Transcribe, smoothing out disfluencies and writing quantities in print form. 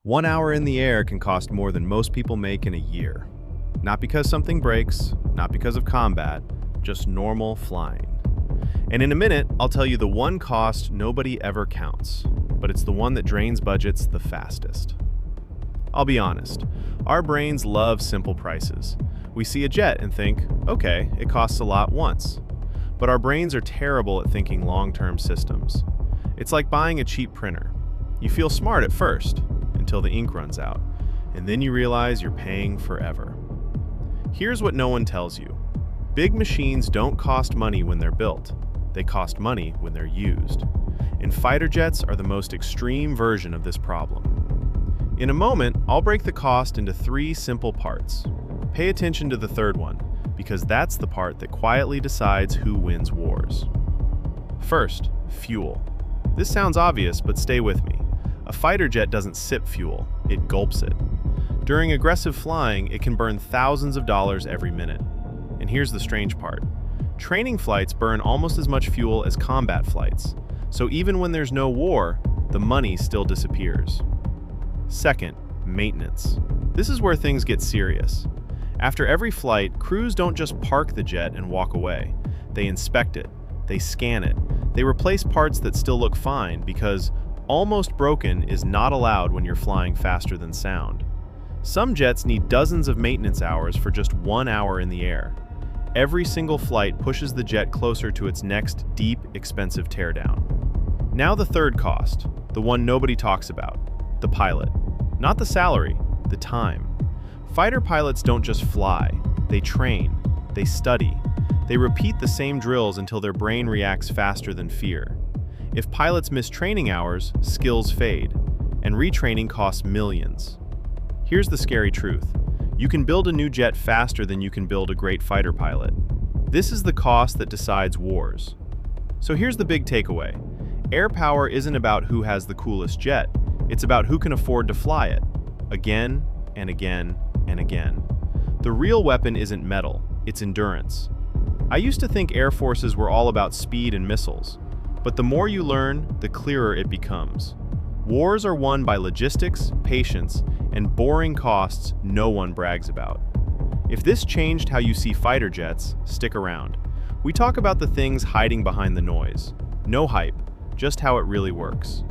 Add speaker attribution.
Speaker 1: 1 hour in the air can cost more than most people make in a year. Not because something breaks, not because of combat, just normal flying. And in a minute, I'll tell you the one cost nobody ever counts, but it's the one that drains budgets the fastest. I'll be honest, our brains love simple prices. We see a jet and think, okay, it costs a lot once. But our brains are terrible at thinking long-term systems. It's like buying a cheap printer. You feel smart at first, until the ink runs out, and then you realize you're paying forever. Here's what no one tells you. Big machines don't cost money when they're built. They cost money when they're used. And fighter jets are the most extreme version of this problem. In a moment, I'll break the cost into 3 simple parts. Pay attention to the third one, because that's the part that quietly decides who wins wars. First, fuel. This sounds obvious, but stay with me. A fighter jet doesn't sip fuel, it gulps it. During aggressive flying, it can burn thousands of dollars every minute. And here's the strange part. Training flights burn almost as much fuel as combat flights, so even when there's no war, the money still disappears. Second, maintenance. This is where things get serious. After every flight, crews don't just park the jet and walk away. They inspect it, they scan it, they replace parts that still look fine because almost broken is not allowed when you're flying faster than sound. Some jets need dozens of maintenance hours for just 1 hour in the air. Every single flight pushes the jet closer to its next deep, expensive teardown. Now the third cost, the one nobody talks about, the pilot. Not the salary, the time. Fighter pilots don't just fly, they train, they study. They repeat the same drills until their brain reacts faster than fear. If pilots miss training hours, skills fade, and retraining costs millions. Here's the scary truth. You can build a new jet faster than you can build a great fighter pilot. This is the cost that decides wars. So here's the big takeaway. Air power isn't about who has the coolest jet, it's about who can afford to fly it. Again and again and again. The real weapon isn't metal, it's endurance. I used to think air forces were all about speed and missiles. But the more you learn, the clearer it becomes. Wars are won by logistics, patience, and boring costs no one brags about. If this changed how you see fighter jets, stick around. We talk about the things hiding behind the noise. No hype, just how it really works.